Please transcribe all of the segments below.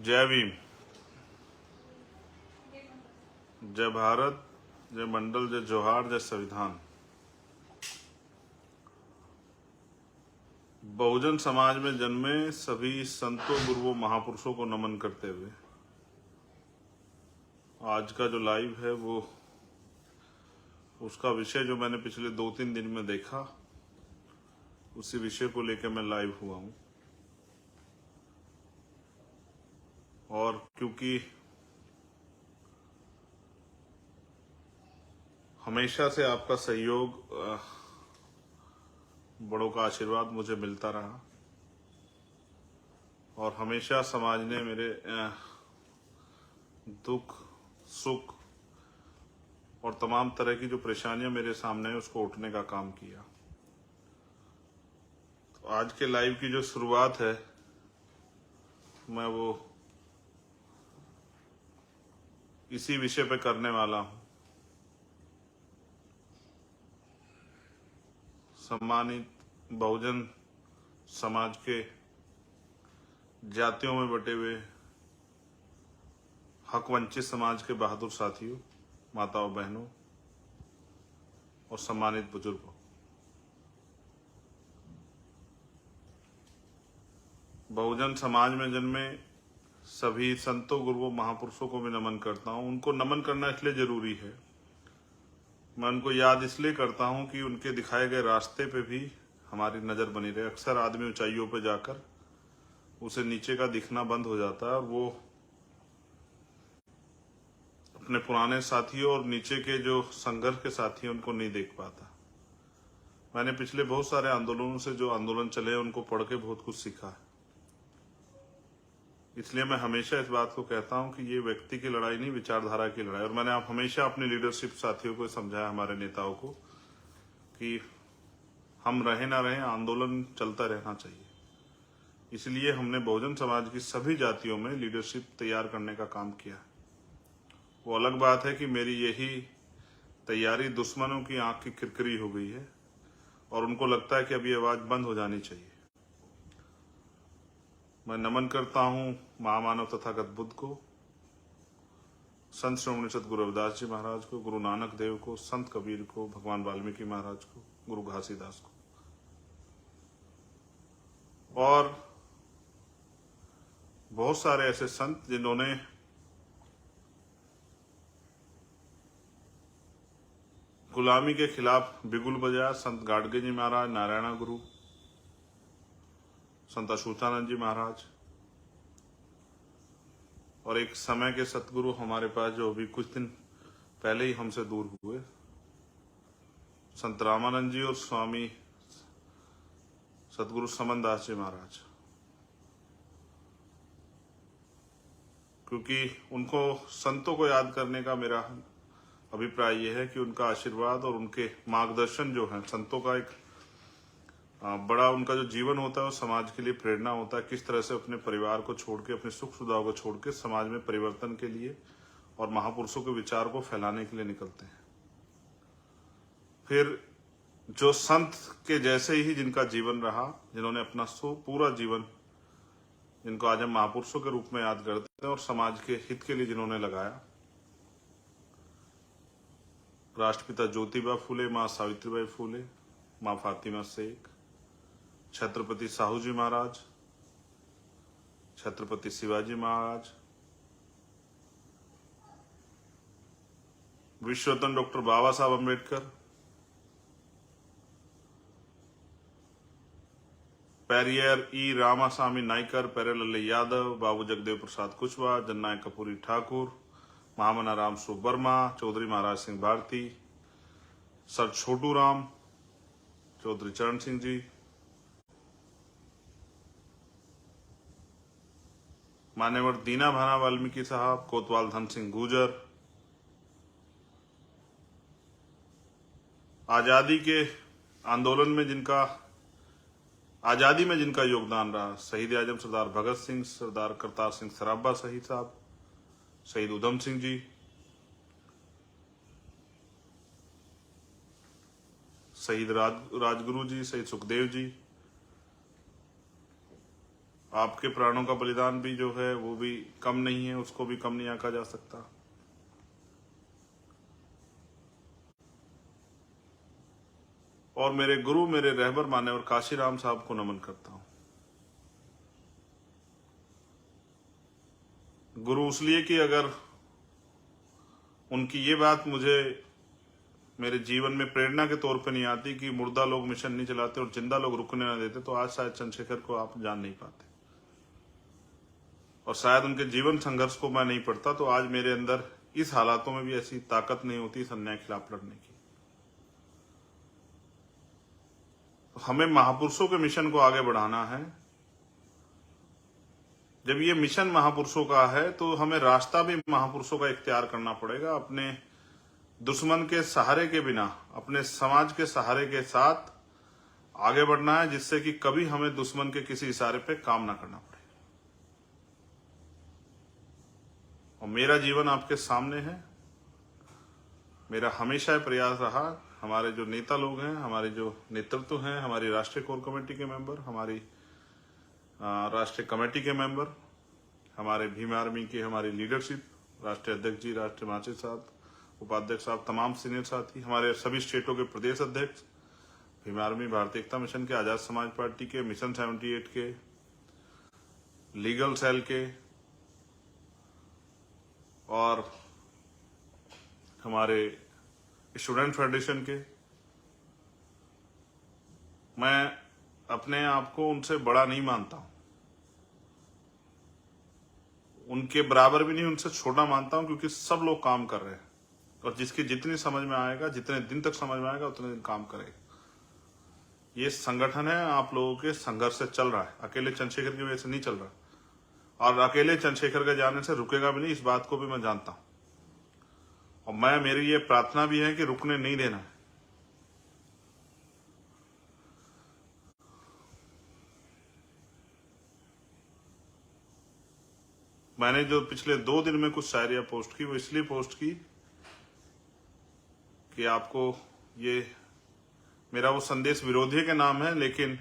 जय भीम, जय भारत, जय मंडल, जय जोहार, जय संविधान। बहुजन समाज में जन्मे सभी संतों, गुरुओं, महापुरुषों को नमन करते हुए आज का जो लाइव है वो उसका विषय जो मैंने पिछले 2-3 दिन में देखा, उसी विषय को लेकर मैं लाइव हुआ हूं। और क्योंकि हमेशा से आपका सहयोग, बड़ों का आशीर्वाद मुझे मिलता रहा और हमेशा समाज ने मेरे दुख, सुख और तमाम तरह की जो परेशानियां मेरे सामने है उसको उठने का काम किया। तो आज के लाइव की जो शुरुआत है मैं वो इसी विषय पे करने वाला हूं। सम्मानित बहुजन समाज के जातियों में बटे हुए हक वंचित समाज के बहादुर साथियों, माताओं, बहनों और सम्मानित बुजुर्गों, बहुजन समाज में जन्मे सभी संतों, गुरुओं, महापुरुषों को मैं नमन करता हूं। उनको नमन करना इसलिए जरूरी है, मैं उनको याद इसलिए करता हूं कि उनके दिखाए गए रास्ते पे भी हमारी नजर बनी रहे। अक्सर आदमी ऊंचाइयों पे जाकर उसे नीचे का दिखना बंद हो जाता है और वो अपने पुराने साथियों और नीचे के जो संघर्ष के साथी हैं उनको नहीं देख पाता। मैंने पिछले बहुत सारे आंदोलनों से जो आंदोलन चले हैं उनको पढ़ के बहुत कुछ सीखा है। इसलिए मैं हमेशा इस बात को कहता हूं कि ये व्यक्ति की लड़ाई नहीं, विचारधारा की लड़ाई। और मैंने हमेशा अपने लीडरशिप साथियों को समझाया, हमारे नेताओं को, कि हम रहे ना रहे, आंदोलन चलता रहना चाहिए। इसलिए हमने बहुजन समाज की सभी जातियों में लीडरशिप तैयार करने का काम किया। वो अलग बात है कि मेरी यही तैयारी दुश्मनों की आंख की किरकिरी हो गई है और उनको लगता है कि अब ये आवाज बंद हो जानी चाहिए। मैं नमन करता हूं महामानव तथागत बुद्ध को, संत श्रोमणी सतगुरु रविदास जी महाराज को, गुरु नानक देव को, संत कबीर को, भगवान वाल्मीकि महाराज को, गुरु घासीदास को और बहुत सारे ऐसे संत जिन्होंने गुलामी के खिलाफ बिगुल बजाया। संत गाडगे जी महाराज, नारायणा गुरु, संत अशोचानंद जी महाराज और एक समय के सतगुरु हमारे पास जो अभी कुछ दिन पहले ही हमसे दूर हुए, संत रामानंद जी और स्वामी सतगुरु समनदास जी महाराज। क्योंकि उनको, संतों को याद करने का मेरा अभिप्राय यह है कि उनका आशीर्वाद और उनके मार्गदर्शन जो है, संतों का एक बड़ा उनका जो जीवन होता है वो समाज के लिए प्रेरणा होता है। किस तरह से अपने परिवार को छोड़ के, अपने सुख सुविधाओं को छोड़ के समाज में परिवर्तन के लिए और महापुरुषों के विचार को फैलाने के लिए निकलते हैं। फिर जो संत के जैसे ही जिनका जीवन रहा, जिन्होंने अपना पूरा जीवन, जिनको आज हम महापुरुषों के रूप में याद करते हैं और समाज के हित के लिए जिन्होंने लगाया, राष्ट्रपिता ज्योतिबा फूले, माँ सावित्रीबाई फूले, माँ फातिमा शेख, छत्रपति साहू जी महाराज, छत्रपति शिवाजी महाराज, विश्वरत्न डॉक्टर बाबा साहब अम्बेडकर, पेरियर ई रामास्वामी नाइकर, पेरेलल्ले यादव, बाबू जगदेव प्रसाद कुशवाहा, जननायक कपूरी ठाकुर, महामना राम स्वरूप वर्मा, चौधरी महाराज सिंह भारती, सर छोटू राम, चौधरी चरण सिंह जी, मान्यवर दीना भाना वाल्मीकि साहब, कोतवाल धन सिंह गुर्जर, आजादी के आंदोलन में जिनका, आजादी में जिनका योगदान रहा, शहीद आजम सरदार भगत सिंह, सरदार करतार सिंह सराभा शहीद साहब, शहीद उधम सिंह जी, शहीद राजगुरु जी, शहीद सुखदेव जी, आपके प्राणों का बलिदान भी जो है वो भी कम नहीं है, उसको भी कम नहीं आंका जा सकता। और मेरे गुरु, मेरे रहबर मान्यवर काशीराम साहब को नमन करता हूं। गुरु इसलिए कि अगर उनकी ये बात मुझे मेरे जीवन में प्रेरणा के तौर पे नहीं आती कि मुर्दा लोग मिशन नहीं चलाते और जिंदा लोग रुकने ना देते, तो आज शायद चंद्रशेखर को आप जान नहीं पाते, और शायद उनके जीवन संघर्ष को मैं नहीं पढ़ता, तो आज मेरे अंदर इस हालातों में भी ऐसी ताकत नहीं होती इस अन्याय के खिलाफ लड़ने की। तो हमें महापुरुषों के मिशन को आगे बढ़ाना है। जब ये मिशन महापुरुषों का है तो हमें रास्ता भी महापुरुषों का इख्तियार करना पड़ेगा। अपने दुश्मन के सहारे के बिना, अपने समाज के सहारे के साथ आगे बढ़ना है, जिससे कि कभी हमें दुश्मन के किसी इशारे पे काम ना करना पड़े। और मेरा जीवन आपके सामने है। मेरा हमेशा प्रयास रहा, हमारे जो नेता लोग हैं, हमारे जो नेतृत्व हैं, हमारी राष्ट्रीय कोर कमेटी के मेंबर, हमारी राष्ट्रीय कमेटी के मेंबर, हमारे भीम आर्मी के हमारी लीडरशिप, राष्ट्रीय अध्यक्ष जी, राष्ट्रीय महासचिव साहब, उपाध्यक्ष साहब, तमाम सीनियर साथी, हमारे सभी स्टेटों के प्रदेश अध्यक्ष, भीम आर्मी, भारतीय एकता मिशन के, आजाद समाज पार्टी के, मिशन 78 के, लीगल सेल के, और हमारे स्टूडेंट फेडरेशन के, मैं अपने आप को उनसे बड़ा नहीं मानता हूं, उनके बराबर भी नहीं, उनसे छोटा मानता हूं, क्योंकि सब लोग काम कर रहे हैं, और जिसकी जितनी समझ में आएगा, जितने दिन तक समझ में आएगा, उतने दिन काम करेगा। ये संगठन है, आप लोगों के संघर्ष से चल रहा है, अकेले चंद्रशेखर की वजह से नहीं चल रहा, और अकेले चंद्रशेखर के जाने से रुकेगा भी नहीं, इस बात को भी मैं जानता हूं। और मेरी ये प्रार्थना भी है कि रुकने नहीं देना है। मैंने जो पिछले 2 दिन में कुछ शायरियां पोस्ट की, वो इसलिए पोस्ट की कि आपको ये मेरा वो संदेश विरोधी के नाम है, लेकिन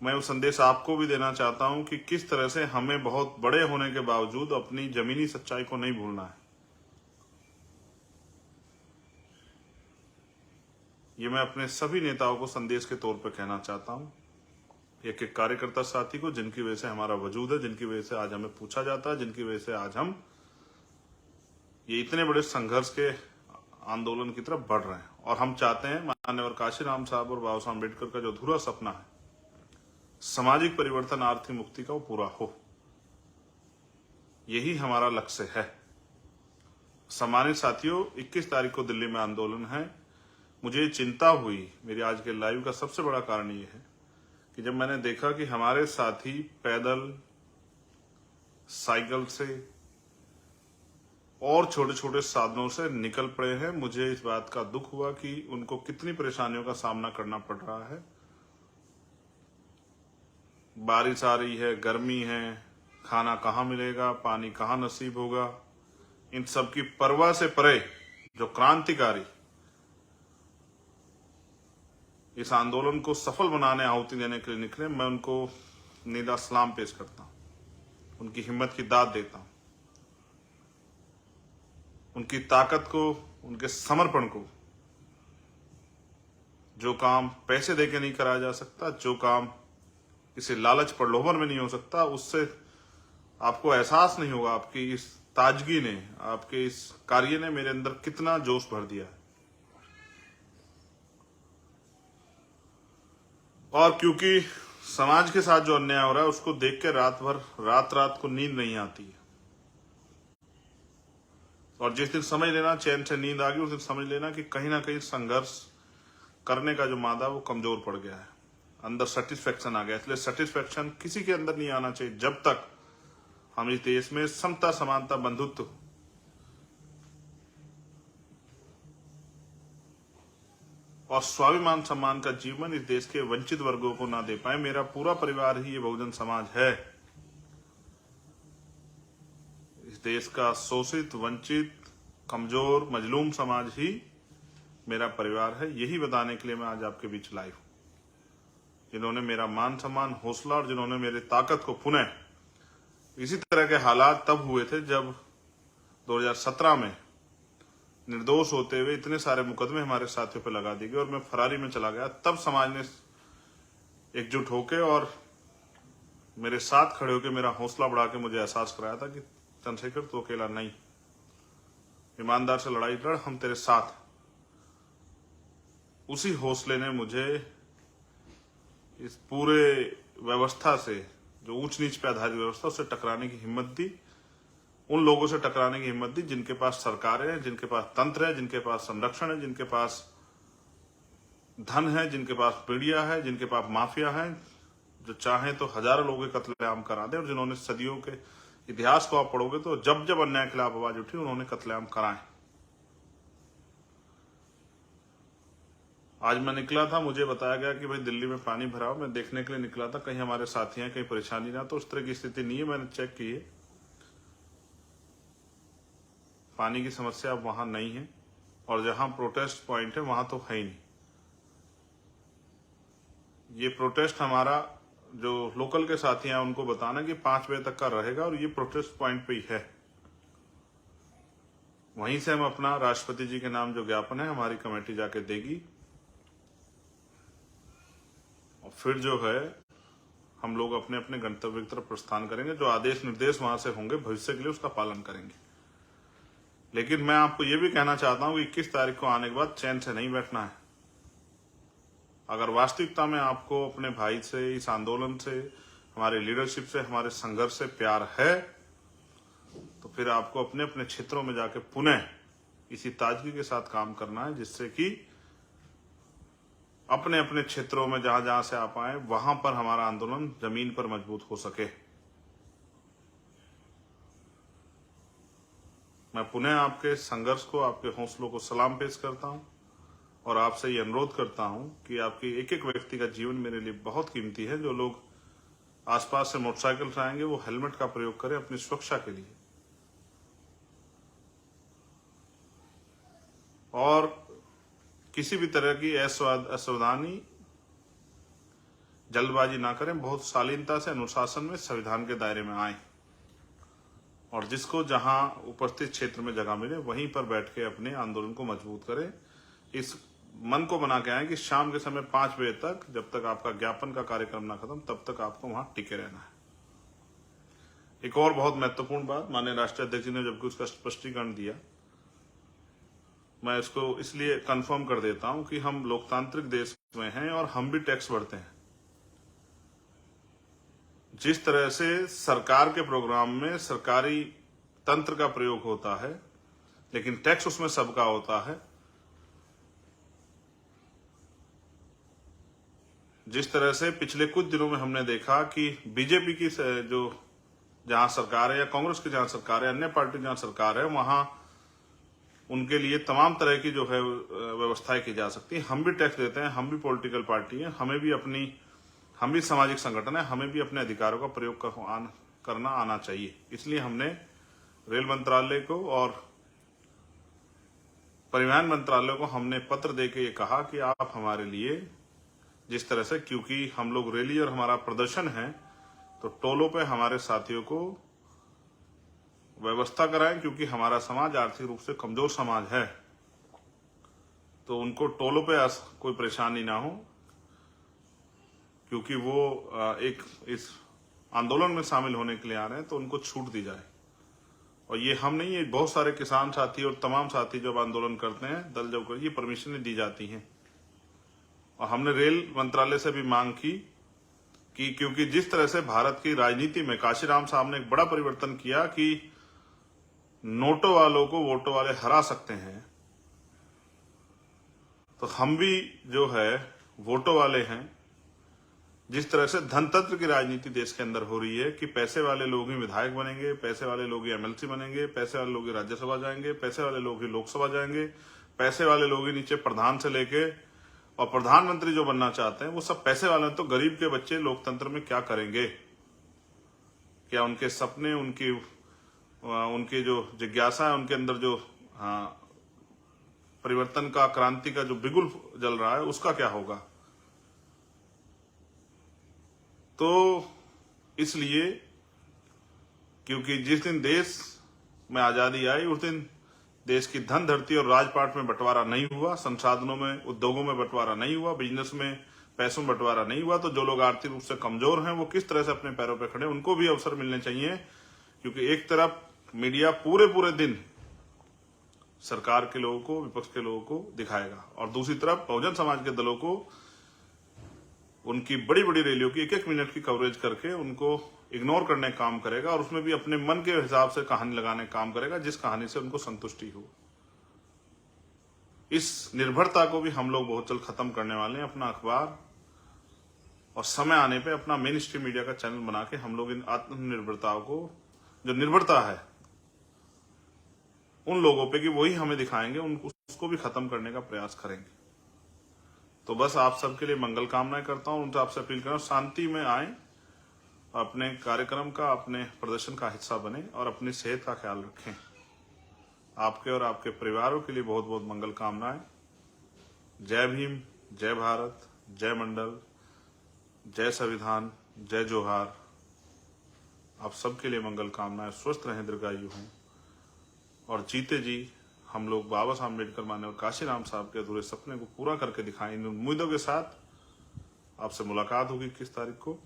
मैं वो संदेश आपको भी देना चाहता हूं कि किस तरह से हमें बहुत बड़े होने के बावजूद अपनी जमीनी सच्चाई को नहीं भूलना है। ये मैं अपने सभी नेताओं को संदेश के तौर पर कहना चाहता हूं, एक एक कार्यकर्ता साथी को, जिनकी वजह से हमारा वजूद है, जिनकी वजह से आज हमें पूछा जाता है, जिनकी वजह से आज हम ये इतने बड़े संघर्ष के आंदोलन की तरफ बढ़ रहे हैं। और हम चाहते हैं माननीय काशीराम साहब और बाबा साहब अम्बेडकर का जो अधूरा सपना है, सामाजिक परिवर्तन, आर्थिक मुक्ति का, वो पूरा हो। यही हमारा लक्ष्य है। सम्मानित साथियों, 21 तारीख को दिल्ली में आंदोलन है। मुझे चिंता हुई, मेरी आज के लाइव का सबसे बड़ा कारण ये है कि जब मैंने देखा कि हमारे साथी पैदल, साइकिल से और छोटे छोटे साधनों से निकल पड़े हैं, मुझे इस बात का दुख हुआ कि उनको कितनी परेशानियों का सामना करना पड़ रहा है। बारिश आ रही है, गर्मी है, खाना कहाँ मिलेगा, पानी कहाँ नसीब होगा, इन सब की परवाह से परे जो क्रांतिकारी इस आंदोलन को सफल बनाने, आहुति देने के लिए निकले, मैं उनको निदा सलाम पेश करता हूं, उनकी हिम्मत की दाद देता हूं, उनकी ताकत को, उनके समर्पण को। जो काम पैसे देके नहीं कराया जा सकता, जो काम किसी लालच प्रलोभन में नहीं हो सकता, उससे आपको एहसास नहीं होगा। आपकी इस ताजगी ने, आपके इस कार्य ने मेरे अंदर कितना जोश भर दिया है। और क्योंकि समाज के साथ जो अन्याय हो रहा है, उसको देख के रात को नींद नहीं आती है। और जिस दिन समझ लेना चैन से नींद आ गई, उस दिन समझ लेना कि कहीं ना कहीं संघर्ष करने का जो मादा वो कमजोर पड़ गया है, अंदर सेटिस्फेक्शन आ गया। इसलिए सेटिस्फेक्शन किसी के अंदर नहीं आना चाहिए जब तक हम इस देश में समता, समानता, बंधुत्व और स्वाभिमान सम्मान का जीवन इस देश के वंचित वर्गों को ना दे पाए। मेरा पूरा परिवार ही ये बहुजन समाज है। इस देश का शोषित, वंचित, कमजोर, मजलूम समाज ही मेरा परिवार है। यही बताने के लिए मैं आज आपके बीच लाइव हूं। जिन्होंने मेरा मान सम्मान, हौसला और जिन्होंने मेरी ताकत को पुनः, इसी तरह के हालात तब हुए थे जब 2017 में निर्दोष होते हुए इतने सारे मुकदमे हमारे साथियों पर लगा दिए गए और मैं फरारी में चला गया। तब समाज ने एकजुट होकर और मेरे साथ खड़े होकर मेरा हौसला बढ़ा के मुझे एहसास कराया था कि चंद्रशेखर तू अकेला नहीं, ईमानदार से लड़ाई लड़, हम तेरे साथ। उसी हौसले ने मुझे इस पूरे व्यवस्था से, जो ऊंच नीच पे आधारित व्यवस्था, उससे टकराने की हिम्मत दी, उन लोगों से टकराने की हिम्मत दी जिनके पास सरकारें हैं, जिनके पास तंत्र है, जिनके पास संरक्षण है, जिनके पास धन है, जिनके पास मीडिया है, जिनके पास माफिया है, जो चाहें तो हजारों लोगों के कत्लेआम करा दें, और जिन्होंने सदियों के इतिहास को आप पढ़ोगे तो जब जब अन्याय के खिलाफ आवाज उठी उन्होंने कत्लेआम कराए। आज मैं निकला था, मुझे बताया गया कि भाई दिल्ली में पानी भरा हो। मैं देखने के लिए निकला था कहीं हमारे साथी हैं, कहीं परेशानी ना, तो उस तरह की स्थिति नहीं है। मैंने चेक की है, पानी की समस्या अब वहां नहीं है, और जहां प्रोटेस्ट पॉइंट है वहां तो है ही नहीं। ये प्रोटेस्ट हमारा जो लोकल के साथी हैं उनको बताना कि 5 बजे तक का रहेगा, और ये प्रोटेस्ट पॉइंट पे ही है। वहीं से हम अपना राष्ट्रपति जी के नाम जो ज्ञापन है हमारी कमेटी जाके देगी, और फिर जो है हम लोग अपने अपने गंतव्य की तरफ प्रस्थान करेंगे। जो आदेश निर्देश वहां से होंगे भविष्य के लिए उसका पालन करेंगे। लेकिन मैं आपको ये भी कहना चाहता हूं कि 21 तारीख को आने के बाद चैन से नहीं बैठना है। अगर वास्तविकता में आपको अपने भाई से, इस आंदोलन से, हमारे लीडरशिप से, हमारे संघर्ष से प्यार है, तो फिर आपको अपने अपने क्षेत्रों में जाके पुनः इसी ताजगी के साथ काम करना है, जिससे कि अपने अपने क्षेत्रों में जहां जहां से आप आए वहां पर हमारा आंदोलन जमीन पर मजबूत हो सके। मैं पुनः आपके संघर्ष को, आपके हौसलों को सलाम पेश करता हूं, और आपसे ये अनुरोध करता हूं कि आपकी एक एक व्यक्ति का जीवन मेरे लिए बहुत कीमती है। जो लोग आसपास से मोटरसाइकिल से आएंगे वो हेलमेट का प्रयोग करें अपनी सुरक्षा के लिए, और किसी भी तरह की असावधानी, जल्दबाजी ना करें। बहुत शालीनता से, अनुशासन में, संविधान के दायरे में आए, और जिसको जहां उपस्थित क्षेत्र में जगह मिले वहीं पर बैठ के अपने आंदोलन को मजबूत करें। इस मन को बना के आए कि शाम के समय 5 बजे तक, जब तक आपका ज्ञापन का कार्यक्रम ना खत्म, तब तक आपको वहां टिके रहना है। एक और बहुत महत्वपूर्ण बात, माननीय राष्ट्रीय अध्यक्ष जी ने जबकि उसका स्पष्टीकरण दिया, मैं इसको इसलिए कंफर्म कर देता हूं कि हम लोकतांत्रिक देश में हैं और हम भी टैक्स भरते हैं। जिस तरह से सरकार के प्रोग्राम में सरकारी तंत्र का प्रयोग होता है, लेकिन टैक्स उसमें सबका होता है। जिस तरह से पिछले कुछ दिनों में हमने देखा कि बीजेपी की जो जहां सरकार है, या कांग्रेस की जहां सरकार है, अन्य पार्टी जहां सरकार है, वहां उनके लिए तमाम तरह की जो है व्यवस्थाएं की जा सकती है। हम भी टैक्स देते हैं, हम भी पॉलिटिकल पार्टी हैं, हम भी सामाजिक संगठन है, हमें भी अपने अधिकारों का प्रयोग करना आना चाहिए। इसलिए हमने रेल मंत्रालय को और परिवहन मंत्रालय को हमने पत्र देके ये कहा कि आप हमारे लिए जिस तरह से, क्योंकि हम लोग रैली और हमारा प्रदर्शन है, तो टोलों पे हमारे साथियों को व्यवस्था कराएं, क्योंकि हमारा समाज आर्थिक रूप से कमजोर समाज है, तो उनको टोलों पे कोई परेशानी ना हो, क्योंकि वो एक इस आंदोलन में शामिल होने के लिए आ रहे हैं, तो उनको छूट दी जाए। और ये हम नहीं, ये बहुत सारे किसान साथी और तमाम साथी जब आंदोलन करते हैं दल जब कर, ये परमिशन दी जाती हैं। और हमने रेल मंत्रालय से भी मांग की कि क्योंकि जिस तरह से भारत की राजनीति में काशीराम साहब ने एक बड़ा परिवर्तन किया कि नोटों वालों को वोटों वाले हरा सकते हैं, तो हम भी जो है वोटों वाले हैं। जिस तरह से धनतंत्र की राजनीति देश के अंदर हो रही है कि पैसे वाले लोग ही विधायक बनेंगे, पैसे वाले लोग ही एमएलसी बनेंगे, पैसे वाले लोग ही राज्यसभा जाएंगे, पैसे वाले लोग ही लोकसभा जाएंगे, पैसे वाले लोग ही नीचे प्रधान से लेके और प्रधानमंत्री जो बनना चाहते हैं वो सब पैसे वाले हैं। तो गरीब के बच्चे लोकतंत्र में क्या करेंगे? क्या उनके सपने, उनकी जो जिज्ञासा है, उनके अंदर जो परिवर्तन का, क्रांति का जो बिगुल जल रहा है, उसका क्या होगा? तो इसलिए क्योंकि जिस दिन देश में आजादी आई उस दिन देश की धन धरती और राजपाट में बंटवारा नहीं हुआ, संसाधनों में, उद्योगों में बंटवारा नहीं हुआ, बिजनेस में, पैसों में बंटवारा नहीं हुआ। तो जो लोग आर्थिक रूप से कमजोर हैं वो किस तरह से अपने पैरों पर खड़े, उनको भी अवसर मिलने चाहिए। क्योंकि एक तरफ मीडिया पूरे दिन सरकार के लोगों को, विपक्ष के लोगों को दिखाएगा और दूसरी तरफ बहुजन समाज के दलों को उनकी बड़ी बड़ी रैलियों की 1-1 मिनट की कवरेज करके उनको इग्नोर करने का काम करेगा और उसमें भी अपने मन के हिसाब से कहानी लगाने का काम करेगा, जिस कहानी से उनको संतुष्टि हो। इस निर्भरता को भी हम लोग बहुत जल्द खत्म करने वाले हैं। अपना अखबार और समय आने पे अपना मेन स्ट्रीम मीडिया का चैनल बना के हम लोग इन आत्मनिर्भरताओं को, जो निर्भरता है उन लोगों पे कि वही हमें दिखाएंगे, उसको भी खत्म करने का प्रयास करेंगे। तो बस आप सबके लिए मंगल कामनाएं करता हूं, उनसे आपसे अपील कर रहा हूं शांति में आए, अपने कार्यक्रम का, अपने प्रदर्शन का हिस्सा बने और अपनी सेहत का ख्याल रखें। आपके और आपके परिवारों के लिए बहुत बहुत मंगल कामनाएं। जय भीम, जय भारत, जय मंडल, जय संविधान, जय जोहार। आप सबके लिए मंगल कामनाएं। स्वस्थ रहें, दीर्घायु हों और जीते जी हम लोग बाबा साहब अम्बेडकर माननीय काशीराम साहब के अधूरे सपने को पूरा करके दिखाएं। इन उम्मीदों के साथ आपसे मुलाकात होगी 21 तारीख को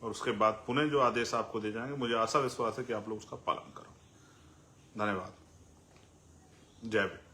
और उसके बाद पुनः जो आदेश आपको दे जाएंगे, मुझे आशा विश्वास है कि आप लोग उसका पालन करो। धन्यवाद। जय भीम।